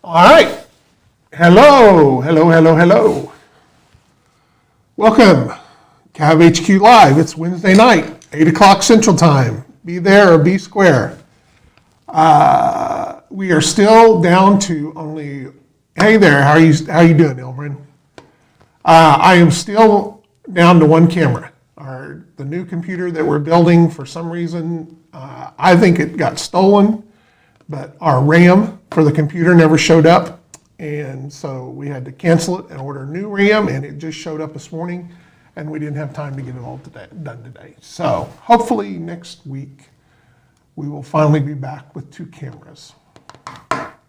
All right. Hello. Welcome, CAV HQ Live. It's Wednesday night, 8 o'clock Central Time. Be there or be square. We are still down to only, hey there, how are you doing, Elbrin? I am still down to one camera. The new computer that we're building, for some reason, I think it got stolen, but our RAM for the computer never showed up. And so we had to cancel it and order a new RAM, and it just showed up this morning, and we didn't have time to get it all done today. So hopefully next week we will finally be back with two cameras.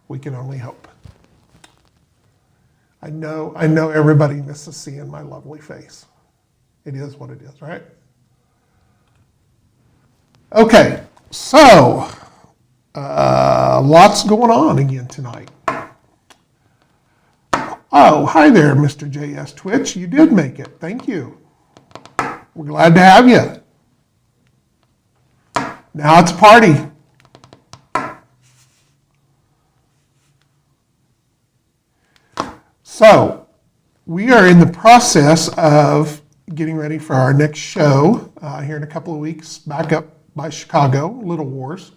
We can only hope. I know everybody misses seeing my lovely face. It is what it is, right? Okay, so lots going on again tonight. Oh, hi there, Mr. JS Twitch. You did make it. Thank you. We're glad to have you. Now it's a party. So, we are in the process of getting ready for our next show here in a couple of weeks, back up by Chicago, Little Wars.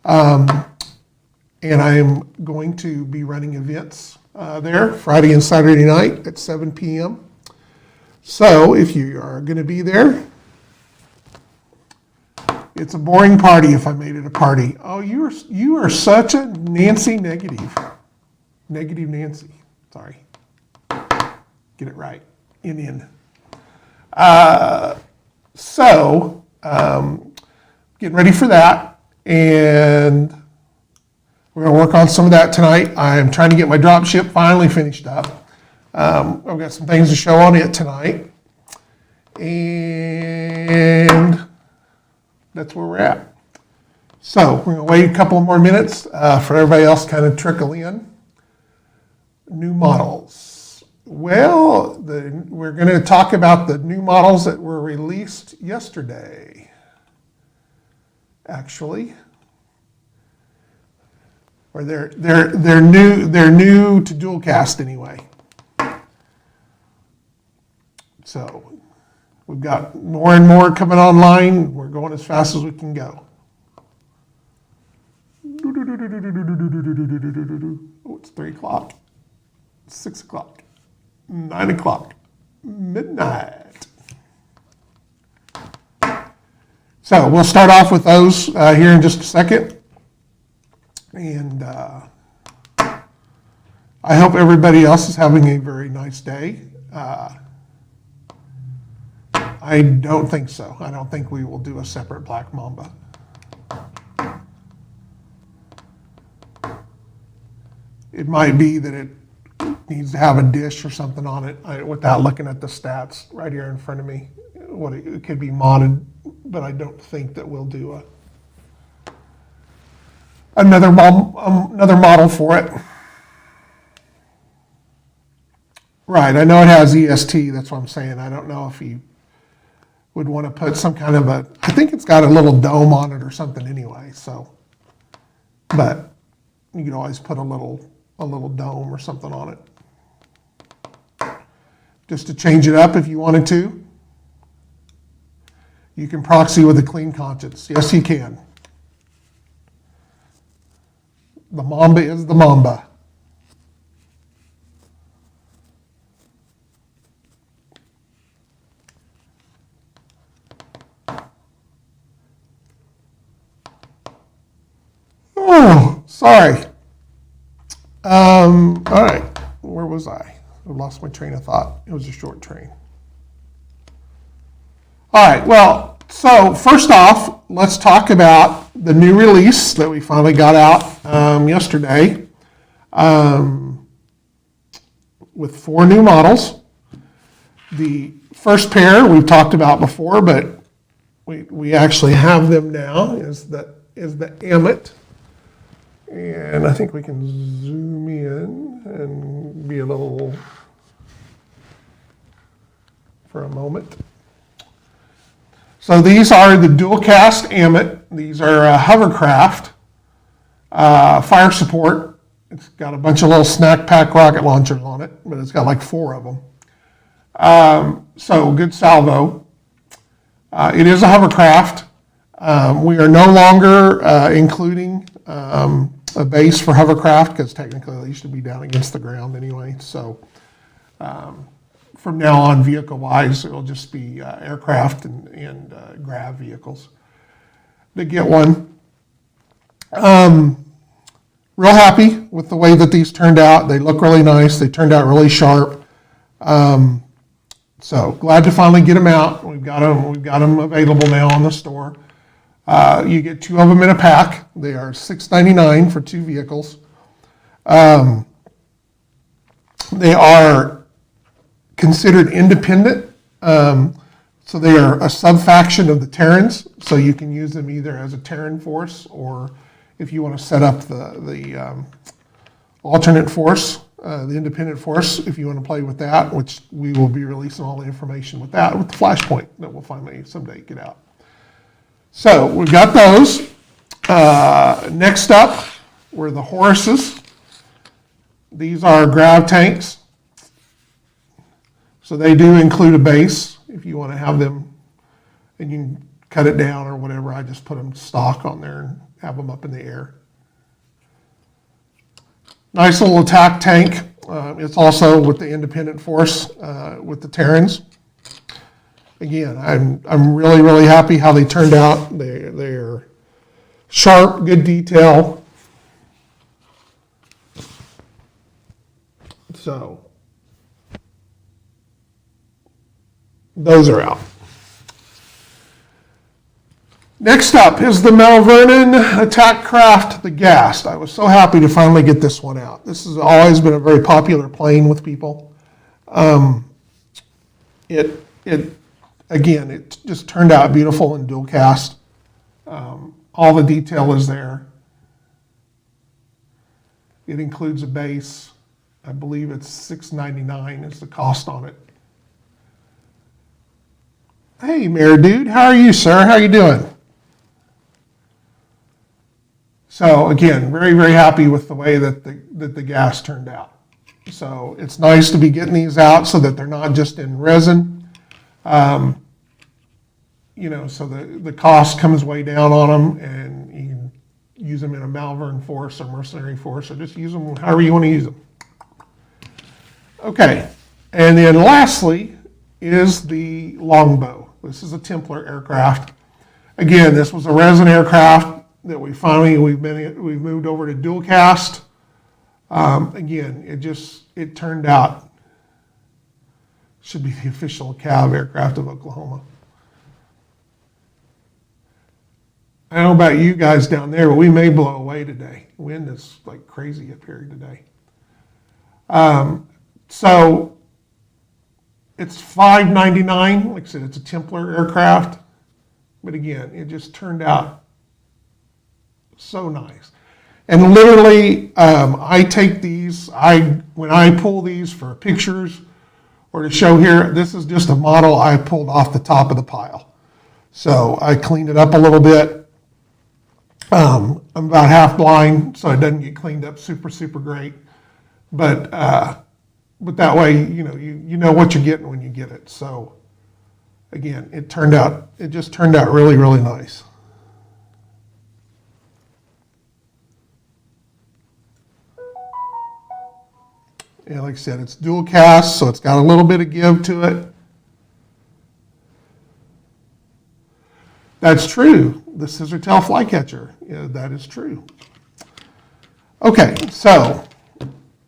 And I am going to be running events there Friday and Saturday night at 7 p.m. So if you are going to be there, it's a boring party if I made it a party. Oh, you are such a Nancy negative. Negative Nancy. Sorry. Get it right. Indian. So getting ready for that, and we're going to work on some of that tonight. I'm trying to get my drop ship finally finished up. I've got some things to show on it tonight, and that's where we're at. So we're going to wait a couple more minutes for everybody else to kind of trickle in. New models. Well, we're going to talk about the new models that were released yesterday, actually. Or they're new to dual cast anyway. So we've got more and more coming online. We're going as fast as we can go. Oh, it's 3 o'clock, 6 o'clock, 9 o'clock, midnight. So we'll start off with those here in just a second. And I hope everybody else is having a very nice day. I don't think so. I don't think we will do a separate Black Mamba. It might be that it needs to have a dish or something on it without looking at the stats right here in front of me. It could be modded, but I don't think that we'll do another model for it. Right, I know it has EST, that's what I'm saying. I don't know if you would want to put some kind of I think it's got a little dome on it or something anyway, so. But you can always put a little dome or something on it. Just to change it up if you wanted to. You can proxy with a clean conscience. Yes, you can. The Mamba is the Mamba. Oh, sorry. All right, where was I? I lost my train of thought. It was a short train. All right, well, so first off, let's talk about the new release that we finally got out yesterday with 4 new models. The first pair we've talked about before, but we actually have them now, is the Amit. And I think we can zoom in and be a little for a moment. So these are the dual cast Amit. These are hovercraft, fire support, It's got a bunch of little snack pack rocket launchers on it, but it's got like 4 of them. So good salvo. It is a hovercraft. We are no longer including a base for hovercraft because technically they used to be down against the ground anyway. So from now on, vehicle-wise, it'll just be aircraft and grav vehicles that get one. Real happy with the way that these turned out. They look really nice. They turned out really sharp. So glad to finally get them out. We've got them available now on the store. You get 2 of them in a pack. They are $6.99 for 2 vehicles. They are considered independent. So they are a sub-faction of the Terrans. So you can use them either as a Terran force or if you want to set up the alternate force, the independent force, if you want to play with that, which we will be releasing all the information with that, with the Flashpoint that we'll finally someday get out. So we've got those. Next up were the Horuses. These are grav tanks. So they do include a base if you want to have them, and you can cut it down or whatever. I just put them stock on there and have them up in the air. Nice little attack tank. It's also with the independent force with the Terrans. Again, I'm really, really happy how they turned out. They're sharp, good detail. So those are out. Next up is the Mount Vernon Attack Craft, the Ghast. I was so happy to finally get this one out. This has always been a very popular plane with people. It just turned out beautiful in dual cast. All the detail is there. It includes a base. I believe it's $6.99 is the cost on it. Hey, Mayor Dude, how are you, sir? How are you doing? So again, very, very happy with the way that the gas turned out. So it's nice to be getting these out so that they're not just in resin. So the cost comes way down on them, and you can use them in a Malvern force or mercenary force, or just use them however you want to use them. Okay, and then lastly is the Longbow. This is a Templar aircraft. Again, this was a resin aircraft that we've moved over to dual cast. Again, it turned out should be the official CAV aircraft of Oklahoma. I don't know about you guys down there, but we may blow away today. Wind is like crazy up here today. So it's $5.99. Like I said, it's a Templar aircraft. But again, it just turned out so nice. And literally, I take these, when I pull these for pictures or to show here, this is just a model I pulled off the top of the pile. So I cleaned it up a little bit. I'm about half blind, so it doesn't get cleaned up super, super great. But that way, you know what you're getting when you get it. So again, it just turned out really, really nice. Yeah, like I said, it's dual cast, so it's got a little bit of give to it. That's true. The scissor-tail flycatcher. Yeah, that is true. Okay, so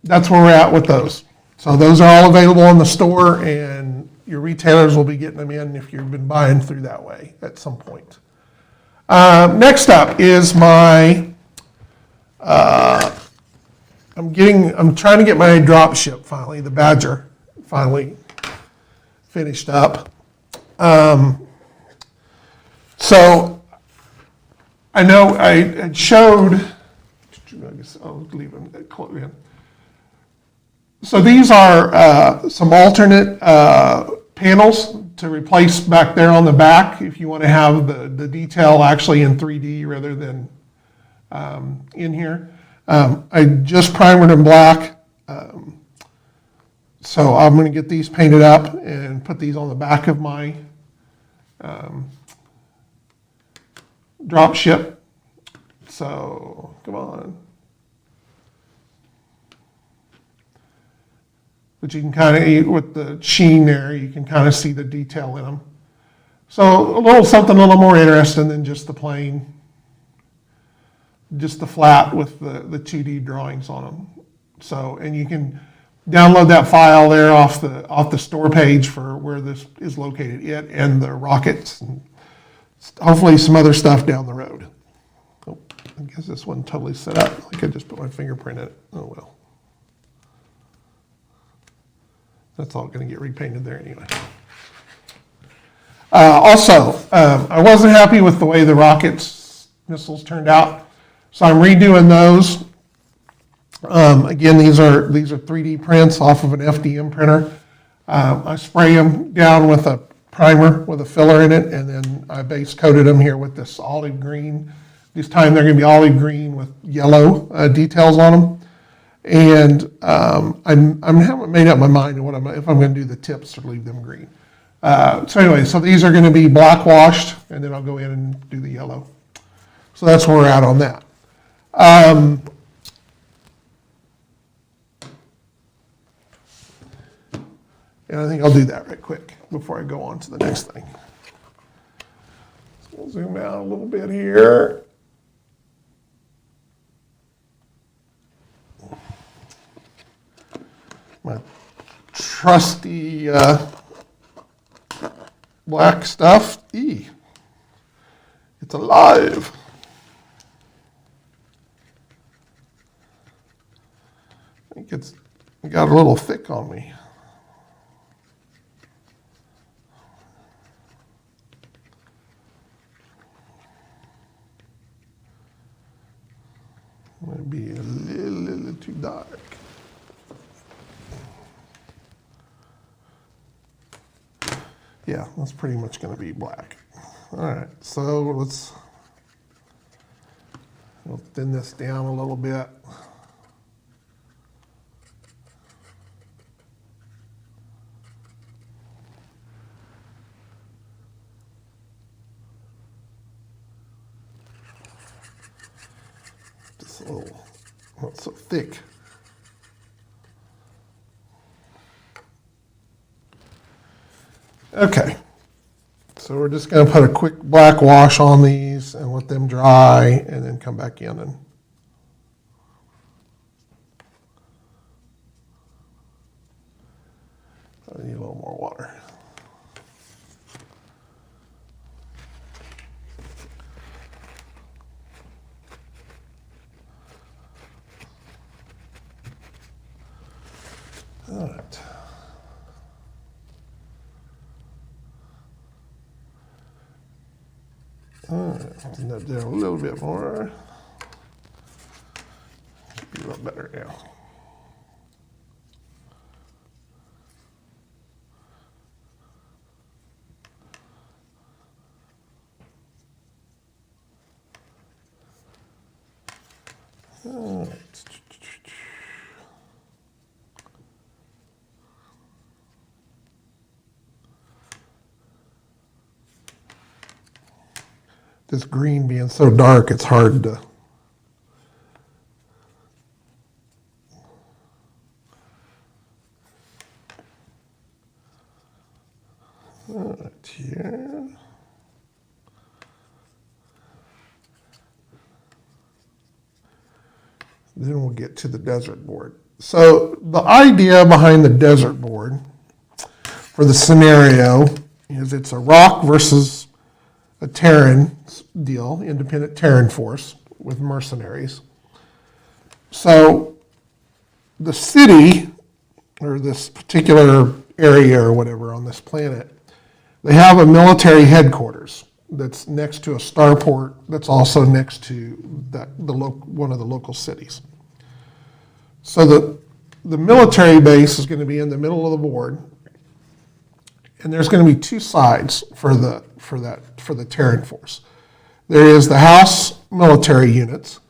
that's where we're at with those. So those are all available in the store, and your retailers will be getting them in if you've been buying through that way at some point. Next up is my, I'm trying to get my drop ship finally, the Badger, finally finished up. So I know I had showed, I guess I'll leave them in. So these are some alternate panels to replace back there on the back if you want to have the detail actually in 3D rather than in here. I just primered them black. So I'm going to get these painted up and put these on the back of my drop ship. So come on. But you can kind of, with the sheen there, you can kind of see the detail in them. So something a little more interesting than just the plain, just the flat with the 2D drawings on them. So, and you can download that file there off the store page for where this is located, it and the rockets, and hopefully some other stuff down the road. Oh, I guess this one totally set up. Like I just put my fingerprint in it. Oh well. That's all going to get repainted there anyway. Also, I wasn't happy with the way the rockets missiles turned out, so I'm redoing those. Again, these are 3D prints off of an FDM printer. I spray them down with a primer with a filler in it, and then I base coated them here with this olive green. This time they're going to be olive green with yellow details on them. And I haven't made up my mind on if I'm going to do the tips or leave them green. So anyway, so these are going to be black washed, and then I'll go in and do the yellow. So that's where we're at on that. And I think I'll do that right quick before I go on to the next thing. So we'll zoom out a little bit here. My trusty black stuff. It's alive. I think it got a little thick on me. Might be a little too dark. Yeah, that's pretty much going to be black. All right, so we'll thin this down a little bit. Just a little, not so thick. Okay, so we're just going to put a quick black wash on these and let them dry, and then come back in and I need a little more water. All right. All right, thin that down a little bit more. Be a lot better now. All right. This green being so dark, it's hard to. All right, here. Then we'll get to the desert board. So the idea behind the desert board for the scenario is it's a rock versus a Terran deal, independent Terran force with mercenaries. So the city, or this particular area or whatever on this planet, they have a military headquarters that's next to a starport that's also next to one of the local cities. So the military base is going to be in the middle of the board, and there's going to be two sides for the Terran force. There is the house military units,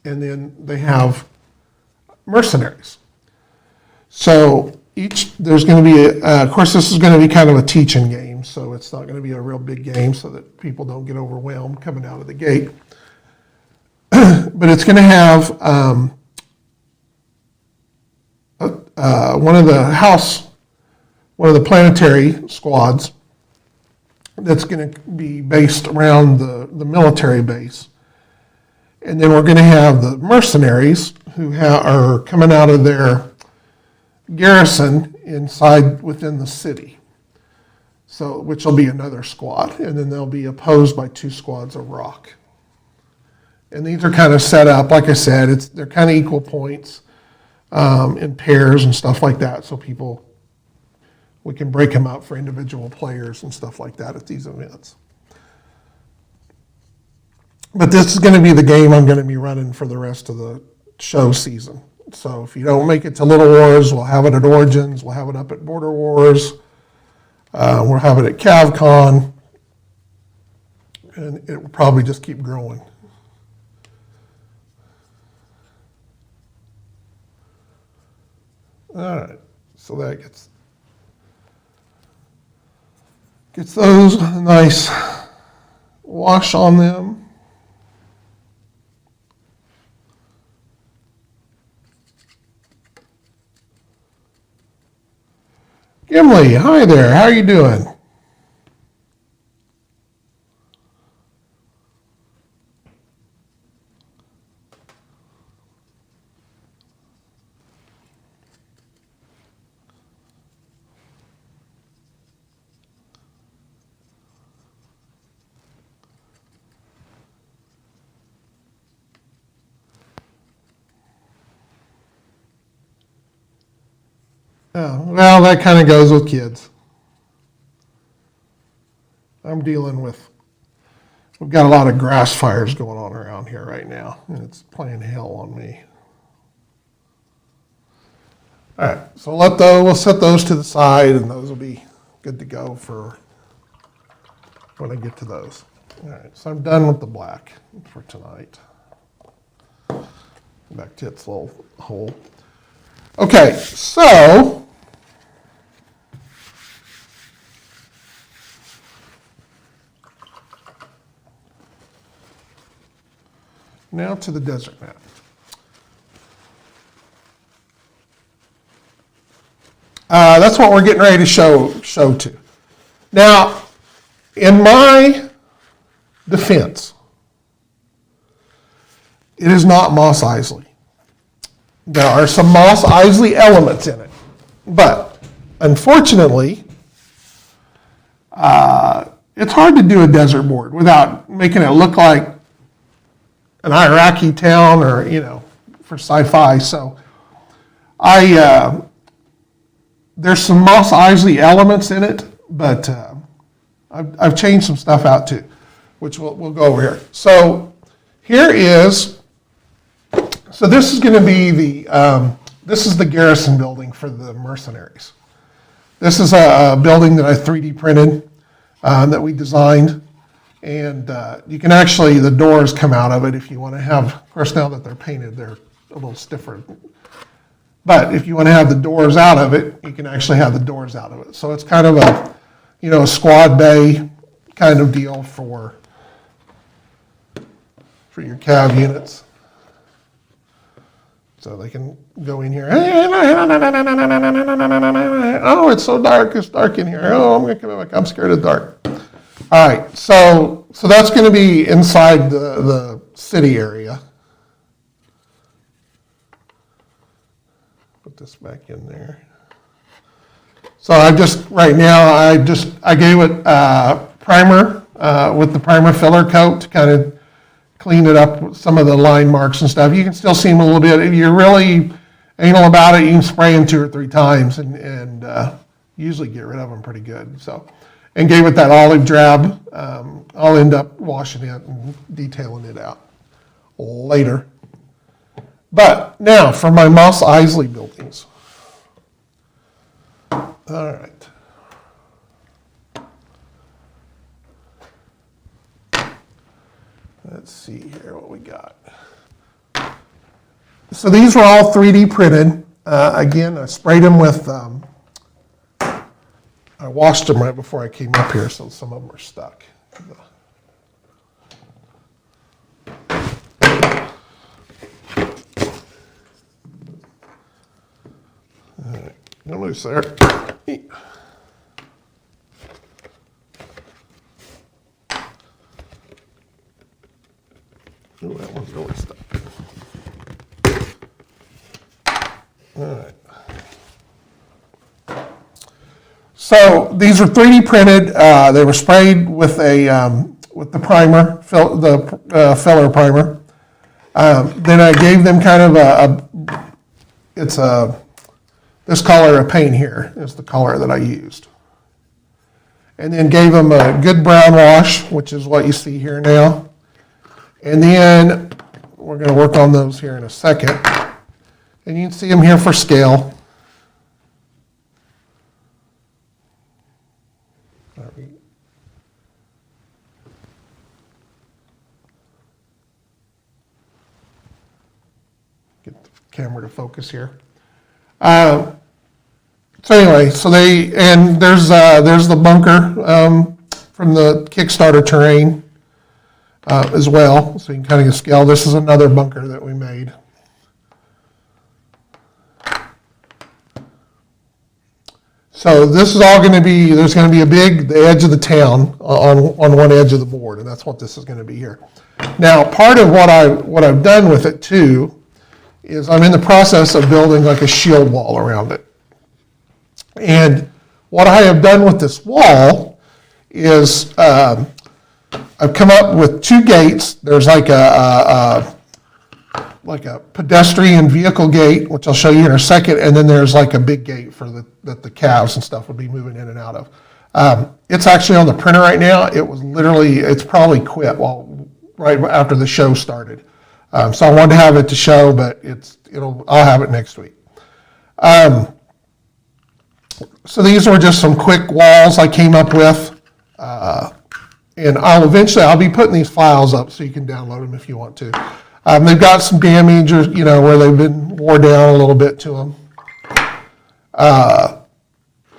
and then they have mercenaries. So there's going to be, of course, this is going to be kind of a teaching game, so it's not going to be a real big game so that people don't get overwhelmed coming out of the gate. But it's going to have one of the planetary squads that's going to be based around the military base. And then we're going to have the mercenaries who are coming out of their garrison within the city. So, which will be another squad. And then they'll be opposed by 2 squads of rock. And these are kind of set up, like I said, they're kind of equal points in pairs and stuff like that. So we can break them up for individual players and stuff like that at these events. But this is going to be the game I'm going to be running for the rest of the show season. So if you don't make it to Little Wars, we'll have it at Origins, we'll have it up at Border Wars, we'll have it at CAVCon, and it will probably just keep growing. All right, so that gets those a nice wash on them. Gimli, hi there, how are you doing? Oh, well, that kind of goes with kids. We've got a lot of grass fires going on around here right now, and it's playing hell on me. All right, so we'll set those to the side, and those will be good to go for when I get to those. All right, so I'm done with the black for tonight. Back to its little hole. Okay, so now to the desert map. That's what we're getting ready to show to. Now, in my defense, it is not Mos Eisley. There are some Mos Eisley elements in it, but unfortunately, it's hard to do a desert board without making it look like an Iraqi town or, for sci-fi. So there's some Mos Eisley elements in it, but I've changed some stuff out too, which we'll go over here. So this is going to be this is the garrison building for the mercenaries. This is a building that I 3D printed, that we designed. And you can actually, the doors come out of it if you want to have, of course now that they're painted, they're a little stiffer. But if you want to have the doors out of it, you can actually have the doors out of it. So it's kind of a squad bay kind of deal for your CAV units. So they can go in here. Oh, it's so dark, it's dark in here. Oh, I'm going to come back, I'm scared of dark. All right, so that's going to be inside the city area. Put this back in there. So I gave it primer with the primer filler coat to kind of clean it up with some of the line marks and stuff. You can still see them a little bit. If you're really anal about it, you can spray them 2 or 3 times and usually get rid of them pretty good. So, and gave it that olive drab. I'll end up washing it and detailing it out later. But now for my Mos Eisley buildings. All right. Let's see here what we got. So these were all 3D printed. Again, I sprayed them with, I washed them right before I came up here, so some of them are stuck. All right, no loose there. Ooh, that one's really stuck. All right. So these are 3D printed. They were sprayed with the primer, filler primer. Then I gave them kind of this color of paint here is the color that I used. And then gave them a good brown wash, which is what you see here now. And then we're going to work on those here in a second. And you can see them here for scale. Get the camera to focus here. So anyway, there's the bunker from the Kickstarter terrain as well. So you can kind of get scale. This is another bunker that we made. So this is all going to be, there's going to be the edge of the town on one edge of the board, and that's what this is going to be here. Now, part of what I've done with it too is I'm in the process of building like a shield wall around it. And what I have done with this wall is I've come up with two gates. There's like a pedestrian vehicle gate, which I'll show you in a second, and then there's like a big gate for that the calves and stuff would be moving in and out of. It's actually on the printer right now. It's probably quit right after the show started. So I wanted to have it to show, but I'll have it next week. So these were just some quick walls I came up with. And I'll be putting these files up so you can download them if you want to. They've got some damage, or where they've been worn down a little bit to them.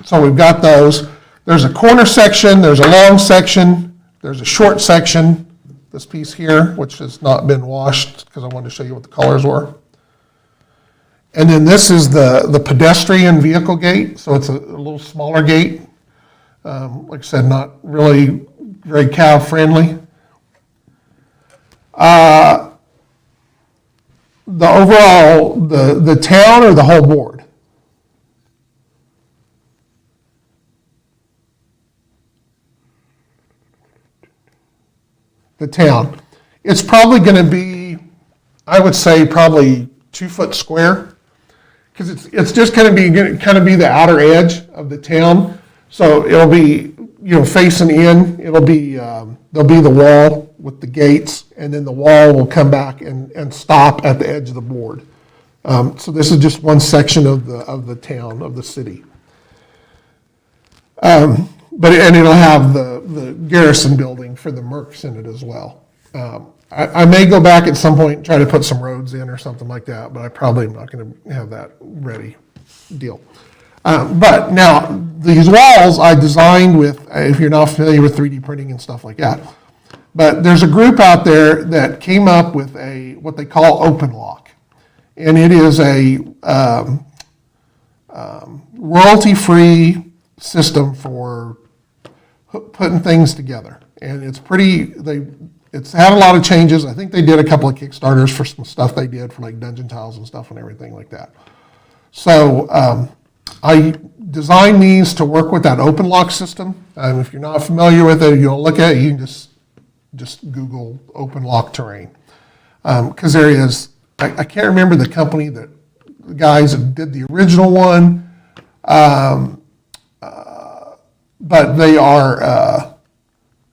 So we've got those. There's a corner section, there's a long section, there's a short section, this piece here, which has not been washed because I wanted to show you what the colors were. And then this is the pedestrian vehicle gate, so it's a little smaller gate. Like I said, not really very CAV friendly. The overall, the town or the whole board? The town. It's probably going to be, I would say, probably 2 foot square, because it's just going to be the outer edge of the town. So it'll be facing in. It'll be there'll be the wall with the gates, and then the wall will come back and stop at the edge of the board. So this is just one section of the town, of the city. But it'll have the garrison building for the Mercs in it as well. I may go back at some point and try to put some roads in or something like that, but I probably am not going to have that ready deal. But now, these walls I designed with, if you're not familiar with 3D printing and stuff like that, but there's a group out there that came up with what they call open lock. And it is a royalty-free system for putting things together. And it's had a lot of changes. I think they did a couple of Kickstarters for some stuff they did for like dungeon tiles and stuff and everything like that. So I designed these to work with that open lock system. If you're not familiar with it, you'll look at it, you can just Google open lock terrain. Because there is, I can't remember the company the guys that did the original one, but they are,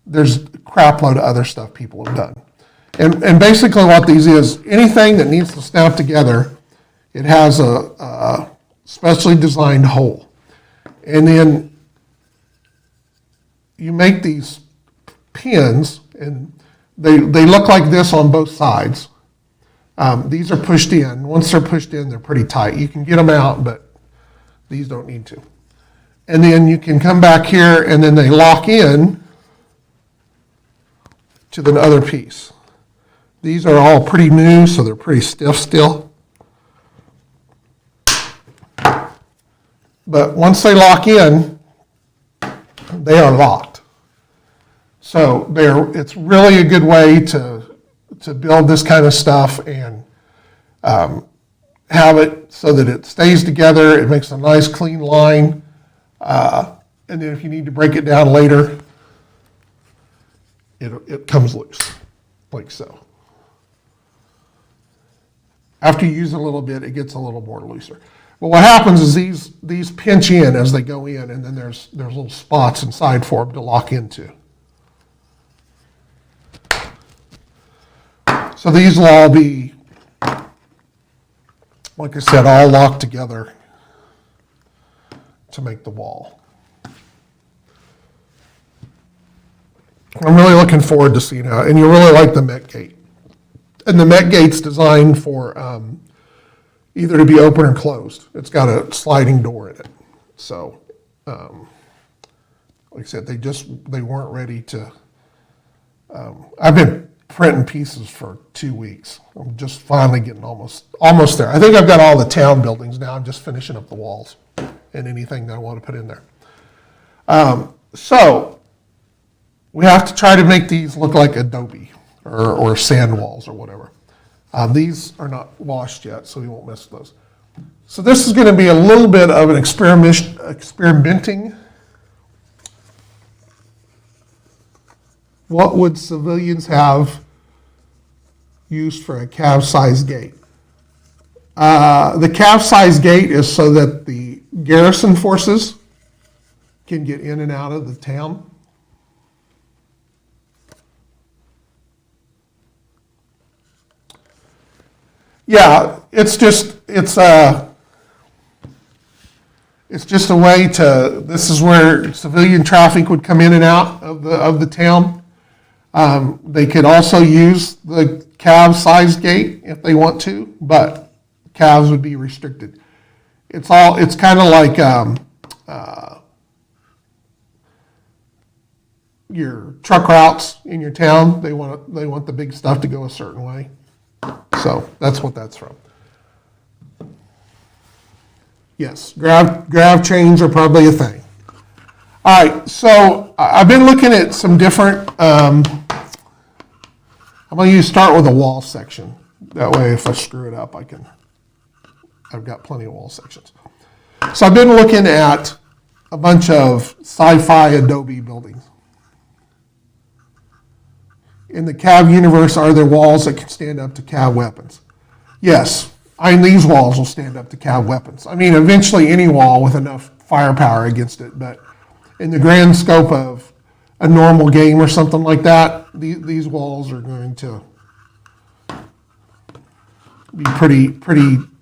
there's a crap load of other stuff people have done. And basically what these is, anything that needs to snap together, it has a specially designed hole. And then you make these pins, and they look like this on both sides. These are pushed in. Once they're pushed in, they're pretty tight. You can get them out, but these don't need to. And then you can come back here, and then they lock in to the other piece. These are all pretty new, so they're pretty stiff still. But once they lock in, they are locked. So it's really a good way to build this kind of stuff and have it so that it stays together. It makes a nice clean line. And then if you need to break it down later, it comes loose, like so. After you use it a little bit, it gets a little more looser. But what happens is these pinch in as they go in, and then there's little spots inside for them to lock into. So these will all be, like I said, all locked together to make the wall. I'm really looking forward to seeing how, and you really like the Met Gate. And the Met Gate's designed for either to be open or closed. It's got a sliding door in it. So, like I said, they weren't ready to, I've been printing pieces for 2 weeks. I'm just finally getting almost there. I think I've got all the town buildings now. I'm just finishing up the walls and anything that I want to put in there. So we have to try to make these look like adobe or sand walls or whatever. These are not washed yet, so we won't mess with those. So this is going to be a little bit of an experimenting. What would civilians have used for a CAV-sized gate? The CAV-sized gate is so that the garrison forces can get in and out of the town. Yeah, it's just a way to, this is where civilian traffic would come in and out of the town. They could also use the CAV-sized gate if they want to, but CAVs would be restricted. It's kind of like your truck routes in your town. They want the big stuff to go a certain way. So that's what that's from. Yes, grav chains are probably a thing. All right, so I've been looking at some different, I'm going to start with a wall section. That way if I screw it up, I've got plenty of wall sections. So I've been looking at a bunch of sci-fi adobe buildings. In the CAV universe, are there walls that can stand up to CAV weapons? Yes, these walls will stand up to CAV weapons. I mean, eventually any wall with enough firepower against it, but in the grand scope of a normal game or something like that, these walls are going to be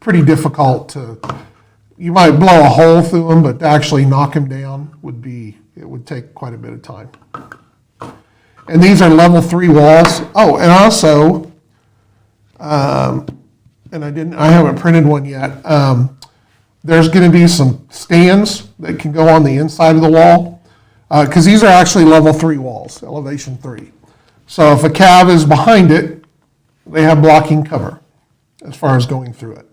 pretty difficult to, you might blow a hole through them, but to actually knock them down would take quite a bit of time. And these are level 3 walls. Oh, and also, and I haven't printed one yet. There's going to be some stands that can go on the inside of the wall, because these are actually level 3 walls, elevation 3. So if a CAV is behind it, they have blocking cover as far as going through it.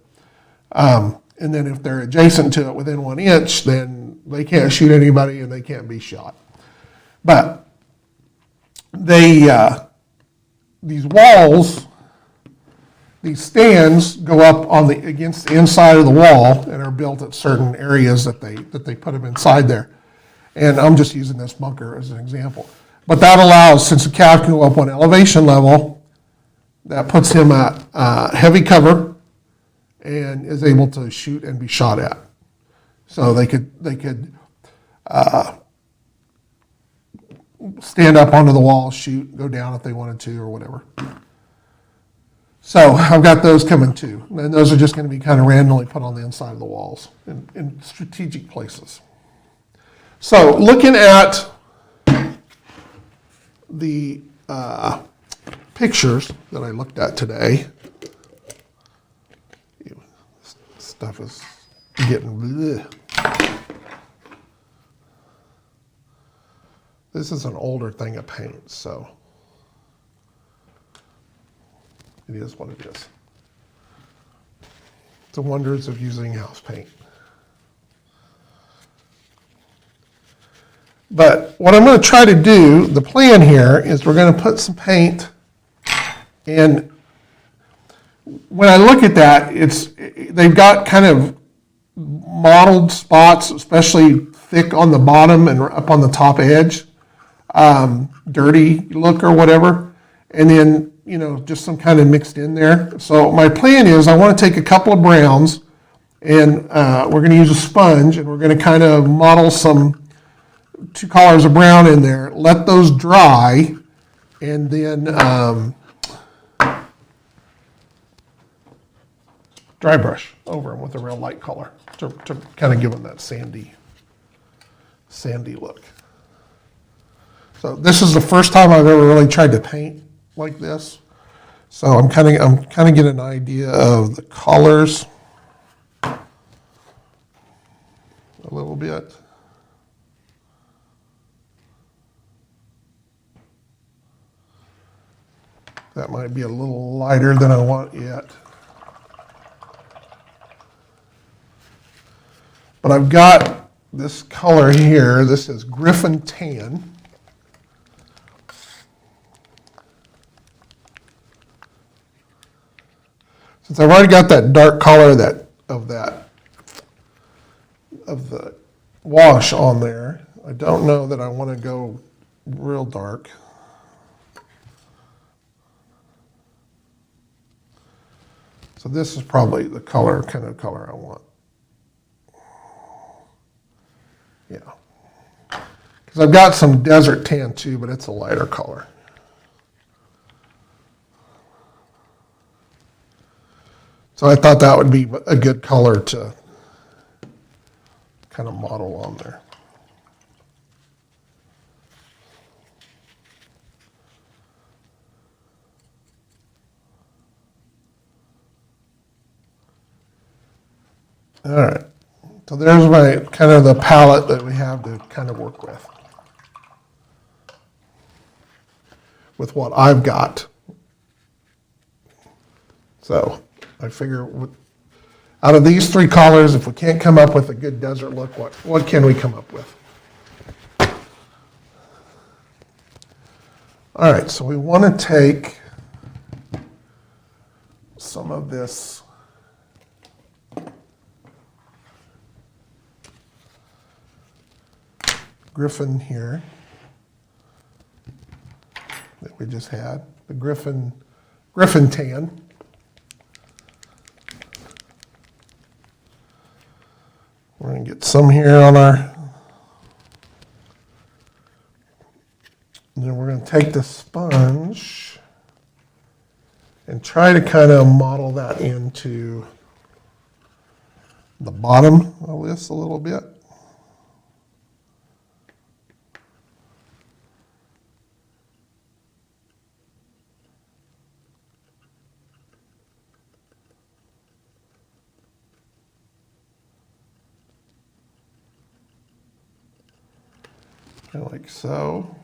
And then if they're adjacent to it within 1 inch, then they can't shoot anybody and they can't be shot. But these walls, these stands go up against the inside of the wall and are built at certain areas that they put them inside there. And I'm just using this bunker as an example. But that allows, since a CAV can go up one elevation level, that puts him at heavy cover and is able to shoot and be shot at. So they could stand up onto the wall, shoot, go down if they wanted to or whatever. So I've got those coming too. And those are just going to be kind of randomly put on the inside of the walls in strategic places. So looking at the pictures that I looked at today, stuff is getting bleh. This is an older thing of paint, so it is what it is. The wonders of using house paint. But what I'm going to try to do, the plan here, is we're going to put some paint, and when I look at that, they've got kind of mottled spots, especially thick on the bottom and up on the top edge, dirty look or whatever, and then just some kind of mixed in there. So my plan is I want to take a couple of browns, and we're going to use a sponge, and we're going to kind of model two colors of brown in there, let those dry, and then dry brush over them with a real light color to kind of give them that sandy look. So this is the first time I've ever really tried to paint like this. So I'm kind of getting an idea of the colors a little bit. That might be a little lighter than I want yet. But I've got this color here. This is Griffin Tan. Since I've already got that dark color of the wash on there, I don't know that I want to go real dark. So this is probably the kind of color I want. Yeah. Because I've got some desert tan too, but it's a lighter color. So I thought that would be a good color to kind of model on there. All right, so there's my kind of the palette that we have to kind of work with what I've got. So I figure out of these three colors, if we can't come up with a good desert look, what can we come up with? All right, so we want to take some of this Griffin here that we just had, the Griffin Tan. We're going to get some here on our, and then we're going to take the sponge and try to kind of model that into the bottom of this a little bit. Like so.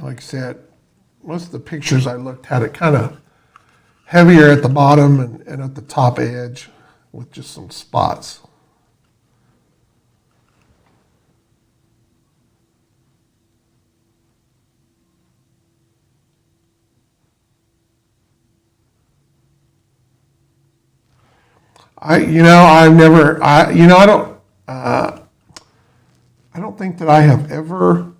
Like I said, most of the pictures I looked had it kind of heavier at the bottom and at the top edge with just some spots. I don't think that I have ever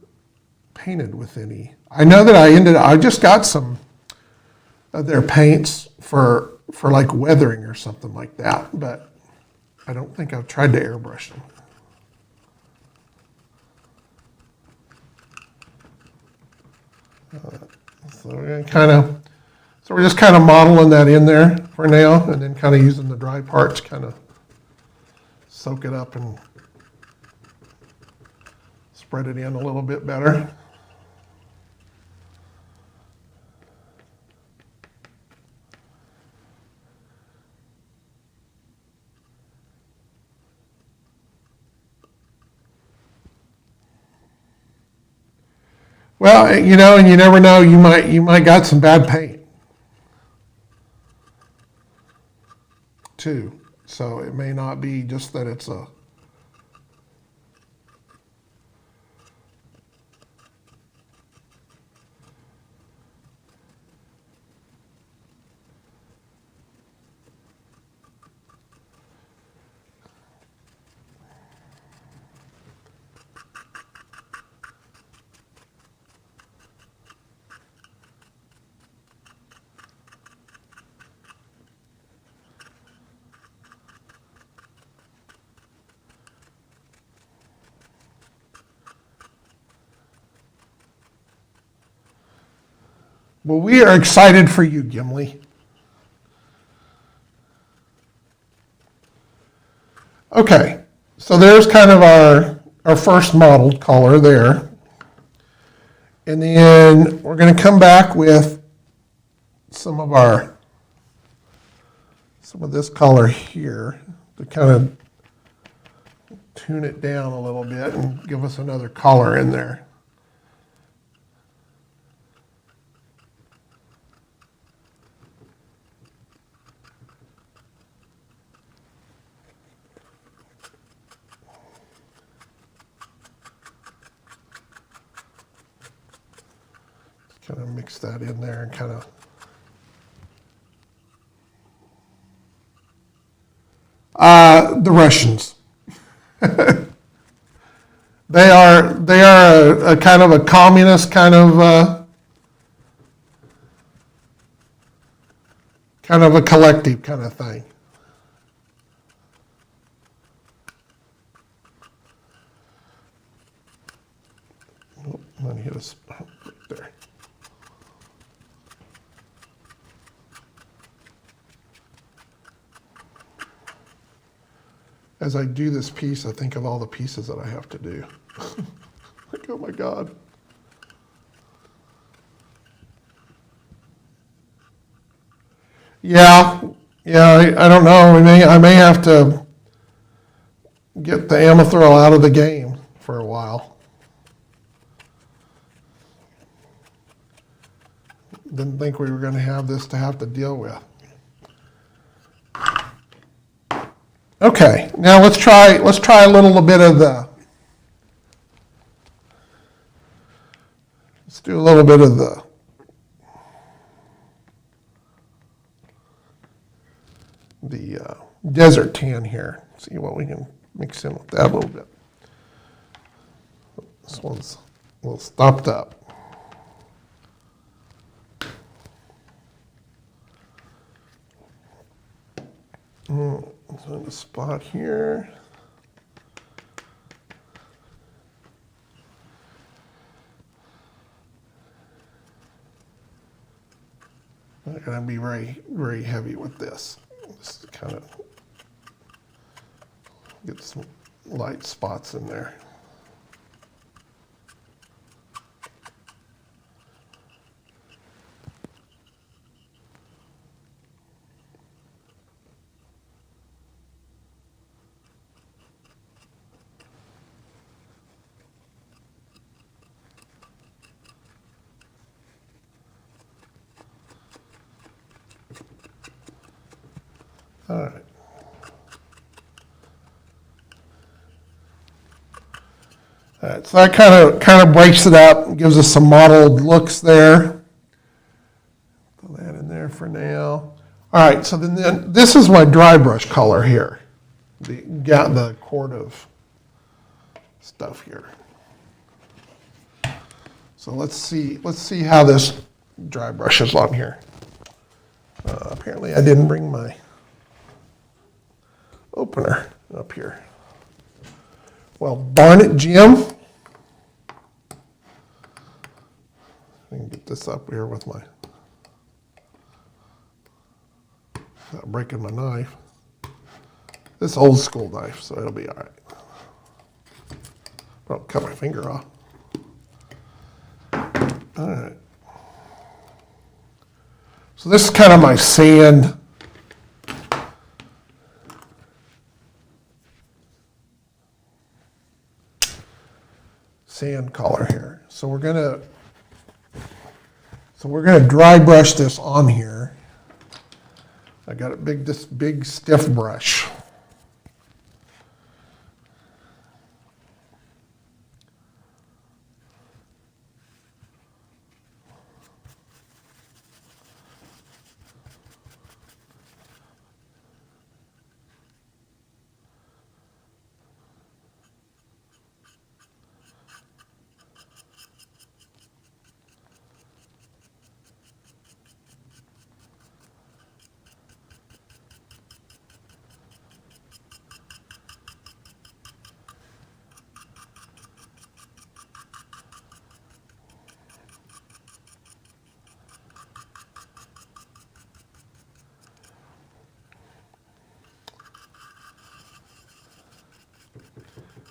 painted with any. I know that I just got some of their paints for like weathering or something like that, but I don't think I've tried to airbrush them. So we're going to kind of So we're just kind of modeling that in there for now, and then kind of using the dry part to kind of soak it up and spread it in a little bit better. Well, and you never know, you might got some bad paint too. So it may not be just that it's a Well, we are excited for you, Gimli. Okay, so there's kind of our first modeled color there. And then we're going to come back with some of this color here to kind of tune it down a little bit and give us another color in there. Kind of mix that in there and kind of the Russians. They are a kind of a communist kind of a collective kind of thing. Oh, I'm gonna hit a spot right there. As I do this piece, I think of all the pieces that I have to do. Like, oh my God. Yeah, I don't know. I may have to get the Amethyl out of the game for a while. Didn't think we were going to have this to have to deal with. Okay, now let's try a little bit of let's do a little bit of the desert tan here. See what we can mix in with that a little bit. This one's a little stopped up. Find a spot here. Not going to be very, very heavy with this. Just to kind of get some light spots in there. All right. All right, so that kind of breaks it up and gives us some mottled looks there. Put that in there for now. All right, so then this is my dry brush color here. The quart of stuff here. So let's see how this dry brushes on here. Apparently I didn't bring my opener up here. Well, darn it, Jim. I can get this up here with my without breaking my knife. This old school knife, so it'll be all right. Don't cut my finger off. All right. So this is kind of my sand color here. So we're gonna dry brush this on here. I got this big stiff brush.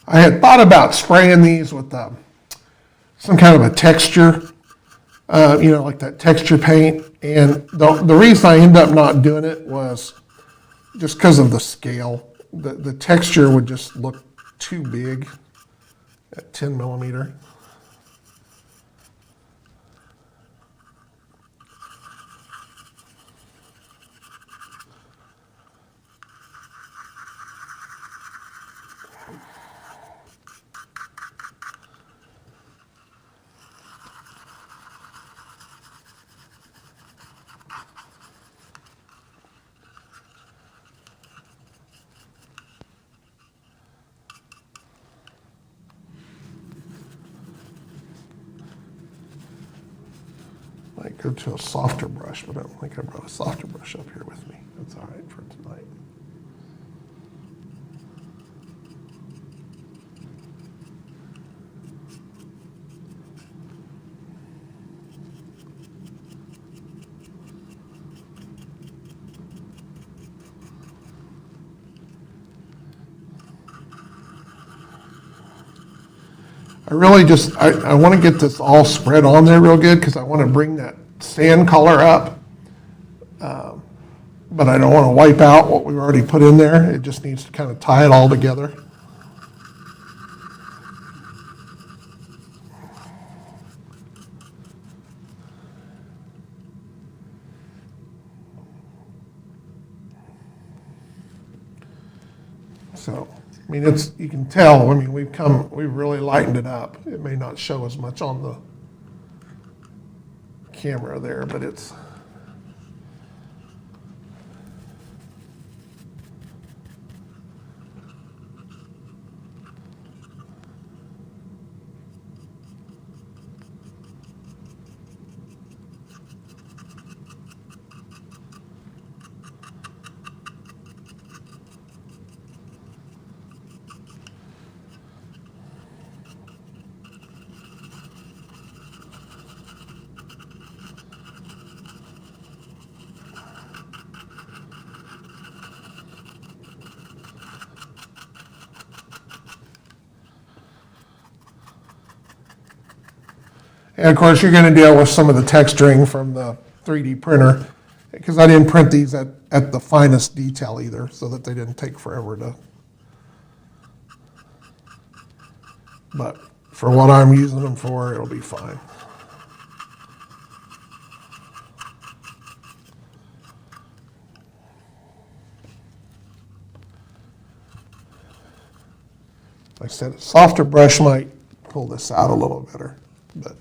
I had thought about spraying these with some kind of a texture, like that texture paint. And the reason I ended up not doing it was just because of the scale. The texture would just look too big at 10 millimeter. Might go to a softer brush, but I don't think I brought a softer brush up here with me. That's all right for tonight. I really just, I want to get this all spread on there real good because I want to bring that sand color up. But I don't want to wipe out what we've already put in there. It just needs to kind of tie it all together. So, I mean, you can tell, I mean, we've really lightened it up. It may not show as much on the camera there, but it's, and of course, you're going to deal with some of the texturing from the 3D printer because I didn't print these at the finest detail either, so that they didn't take forever to. But for what I'm using them for, it'll be fine. Like I said, a softer brush might pull this out a little better, but.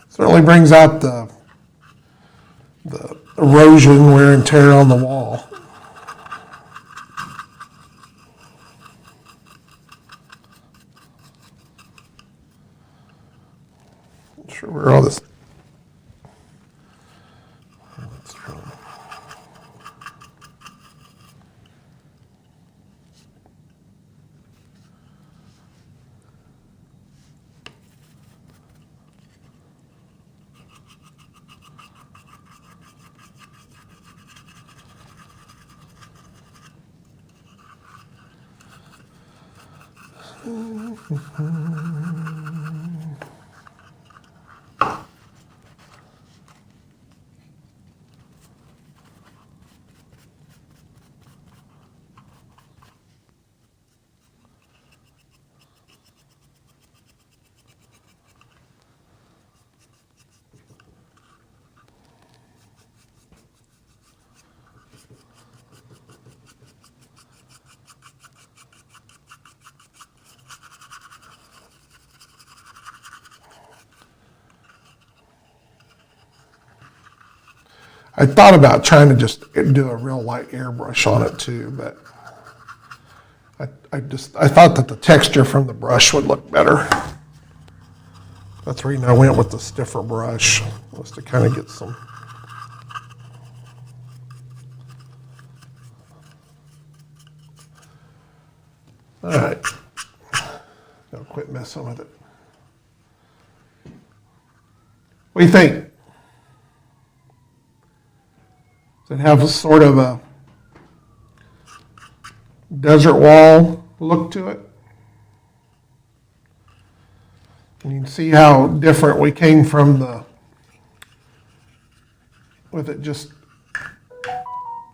Certainly brings out the erosion, wear and tear on the wall. Not sure where all this I thought about trying to just do a real light airbrush on it too, but I thought that the texture from the brush would look better. That's the reason I went with the stiffer brush, was to kind of get some. All right, I'll quit messing with it. What do you think? Does it have a sort of a desert wall look to it? And you can see how different we came from with it just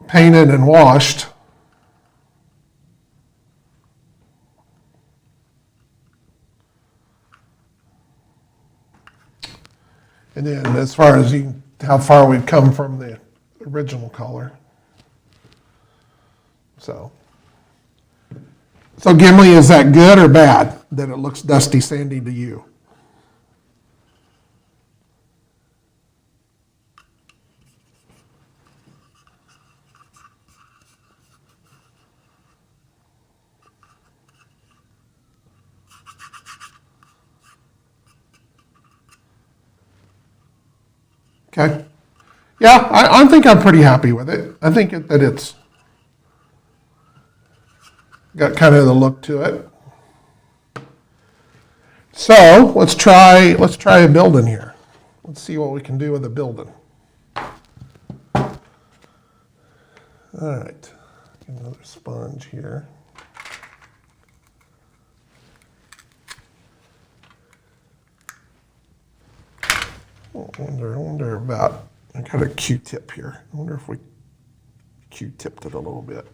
painted and washed. And then as far as how far we've come from the original color. So Gimli, is that good or bad that it looks dusty sandy to you? Okay. Yeah, I think I'm pretty happy with it. I think that it's got kind of the look to it. So let's try a building here. Let's see what we can do with a building. All right, get another sponge here. I wonder about, I got a Q-tip here. I wonder if we Q-tipped it a little bit.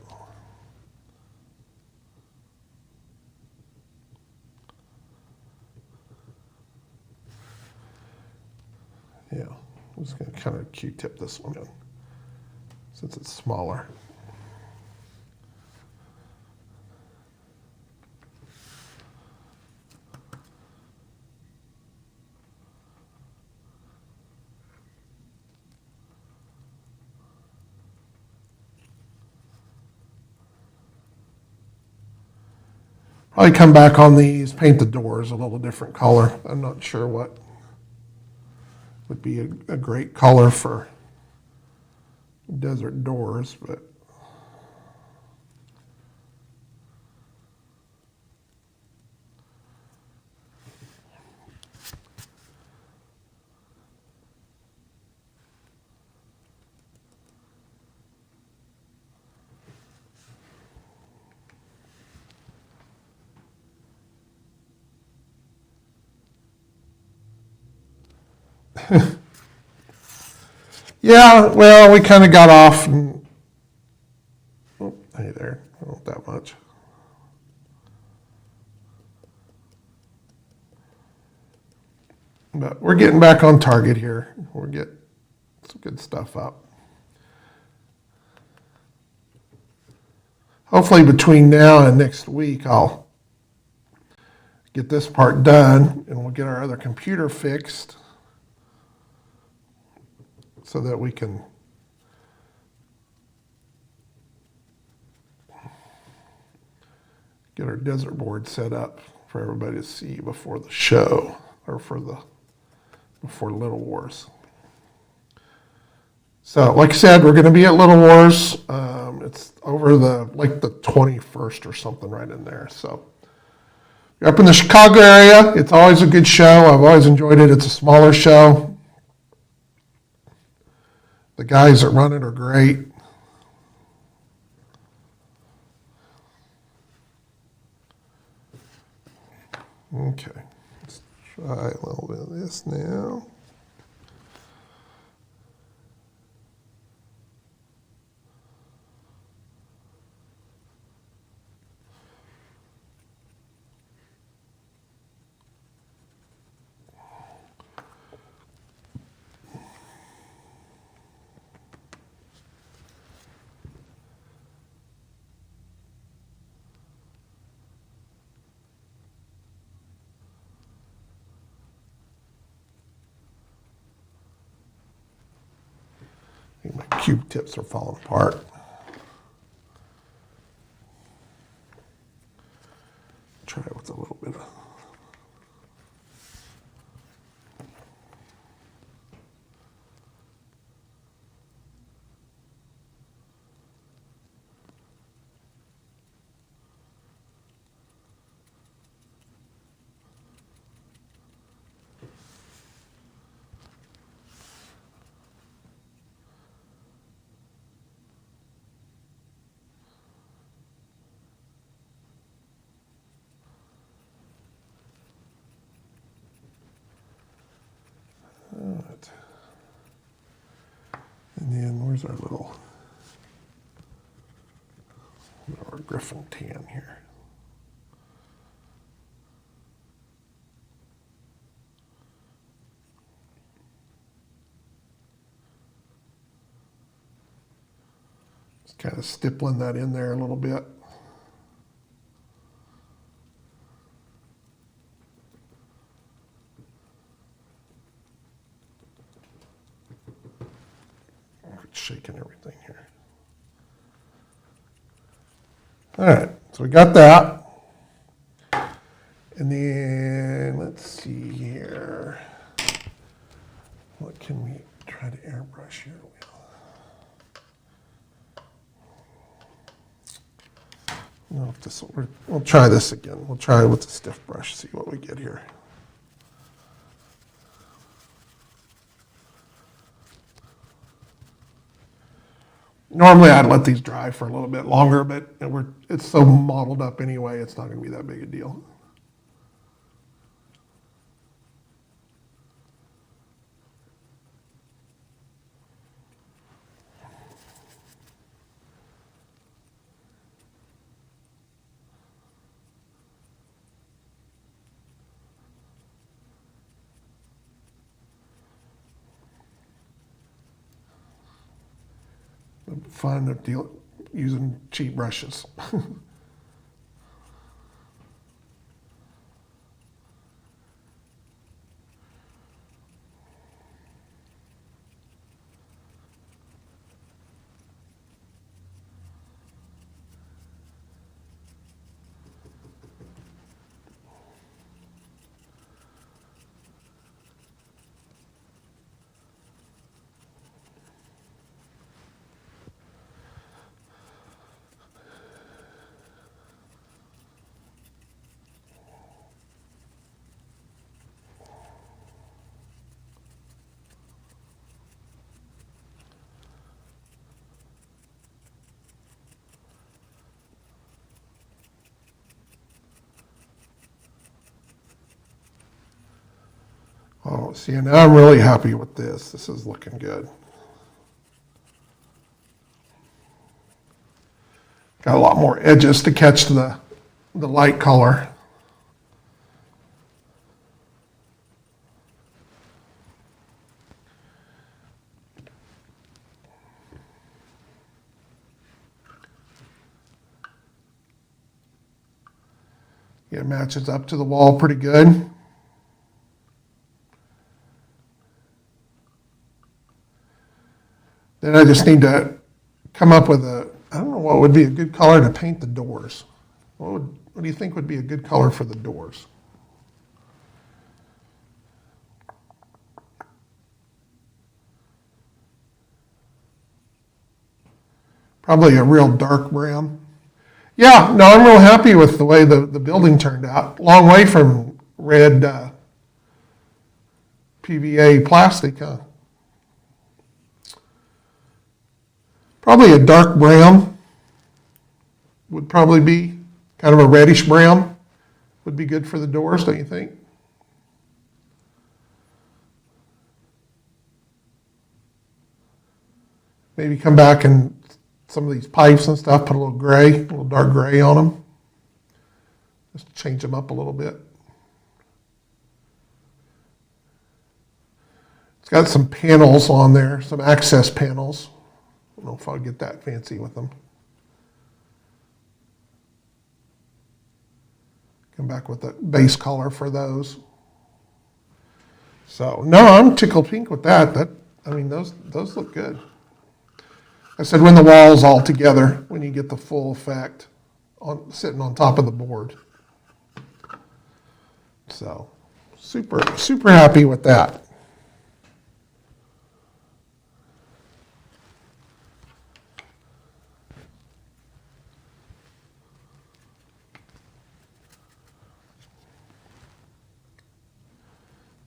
Yeah, I'm just going to kind of Q-tip this one in, since it's smaller. Probably come back on these, paint the doors a little different color. I'm not sure what would be a great color for desert doors, but yeah, well, we kind of got off. And, oh, hey there, not that much. But we're getting back on target here. We'll get some good stuff up. Hopefully between now and next week, I'll get this part done and we'll get our other computer fixed so that we can get our desert board set up for everybody to see before the show, or before Little Wars. So, like I said, we're going to be at Little Wars. It's over the 21st or something, right in there. So, you're up in the Chicago area. It's always a good show. I've always enjoyed it. It's a smaller show. The guys that run it are great. Okay, let's try a little bit of this now. I think my cube tips are falling apart. Try it with a little bit of. Right. And then where's our Griffin tan here? Just kind of stippling that in there a little bit. Shaking everything here. All right, so we got that. And then let's see here. What can we try to airbrush here? No, if we'll try this again. We'll try it with the stiff brush, see what we get here. Normally I'd let these dry for a little bit longer, but it's so mottled up anyway, it's not going to be that big a deal. Fun of using cheap brushes. Oh, see, now I'm really happy with this. This is looking good. Got a lot more edges to catch the light color. Yeah, it matches up to the wall pretty good. Then I just need to come up with I don't know what would be a good color to paint the doors. What do you think would be a good color for the doors? Probably a real dark brown. Yeah, no, I'm real happy with the way the building turned out. Long way from red PVA plastic, huh? Probably a dark brown would probably be kind of a reddish brown. would be good for the doors, don't you think? Maybe come back and some of these pipes and stuff, put a little dark gray on them. Just change them up a little bit. It's got some panels on there, some access panels. I don't know if I'll get that fancy with them. Come back with the base color for those. So, no, I'm tickled pink with that. Those look good. I said when the wall's all together, when you get the full effect sitting on top of the board. So, super happy with that.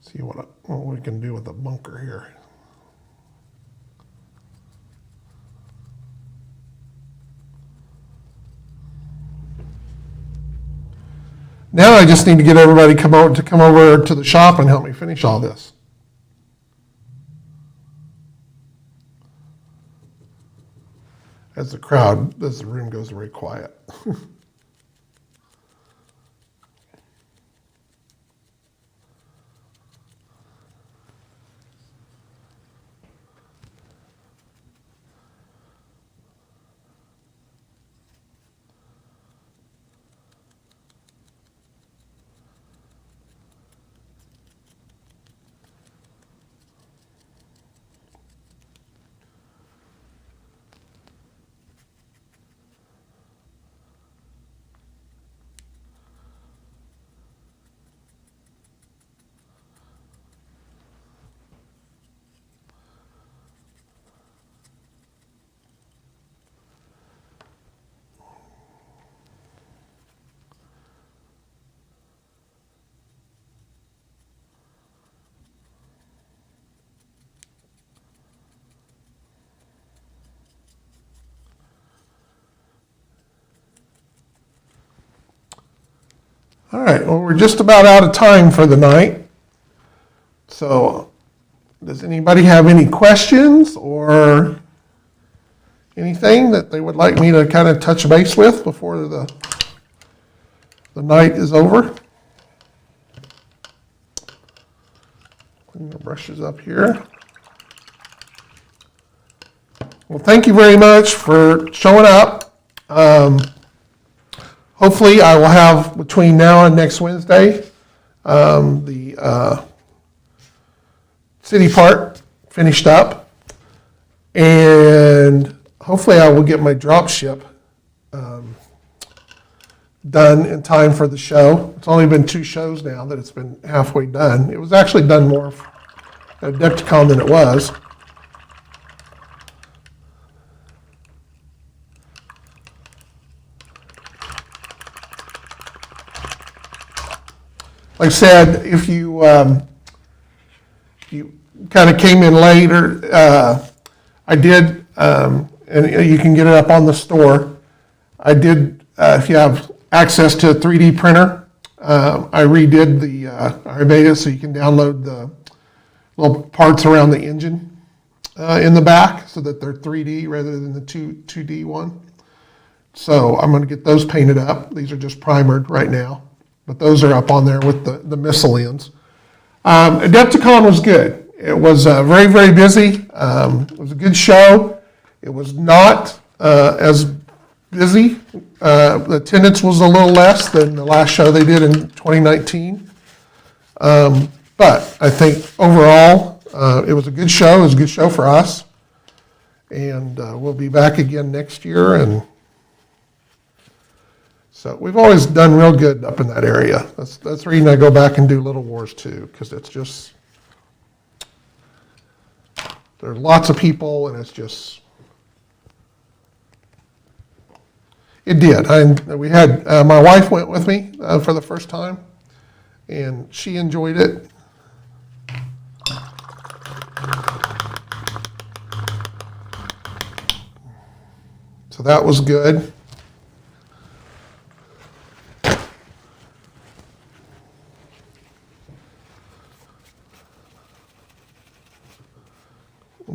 See what we can do with the bunker here. Now I just need to get everybody to come over to the shop and help me finish all this. As the room goes very quiet. All right, well, we're just about out of time for the night. So, does anybody have any questions or anything that they would like me to kind of touch base with before the night is over? Clean the brushes up here. Well, thank you very much for showing up. Hopefully, I will have between now and next Wednesday the city part finished up, and hopefully, I will get my drop ship done in time for the show. It's only been 2 shows now that it's been halfway done. It was actually done more at Adepticon than it was. Like I said, if you kind of came in later, I did, and you can get it up on the store. I did, if you have access to a 3D printer, I redid I made it so you can download the little parts around the engine in the back so that they're 3D rather than the 2D one. So I'm going to get those painted up. These are just primered right now. But those are up on there with the missile ends. Adepticon was good. It was very, very busy. It was a good show. It was not as busy. The attendance was a little less than the last show they did in 2019. But I think overall, it was a good show. It was a good show for us. And we'll be back again next year. And so we've always done real good up in that area. That's the reason I go back and do Little Wars too, because it's just, there's lots of people and it's just, it did. We had, my wife went with me for the first time and she enjoyed it. So that was good.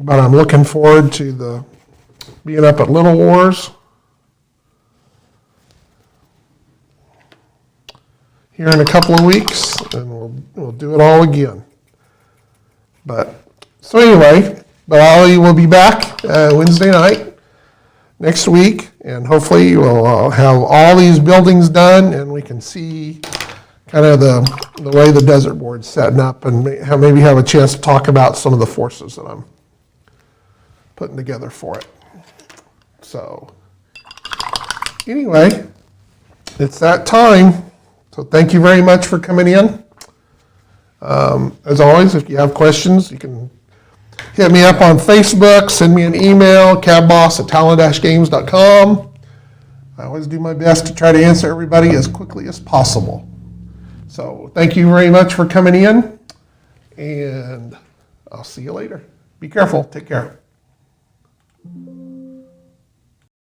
but I'm looking forward to being up at Little Wars here in a couple of weeks, and we'll do it all again. But so anyway, but I will be back Wednesday night next week, and hopefully we'll have all these buildings done, and we can see kind of the way the desert board's setting up, and maybe have a chance to talk about some of the forces that I'm putting together for it. So anyway, it's that time. So thank you very much for coming in. As always, if you have questions, you can hit me up on Facebook, send me an email, cavboss@talon-games.com. I always do my best to try to answer everybody as quickly as possible. So thank you very much for coming in, and I'll see you later. Be careful. Take care.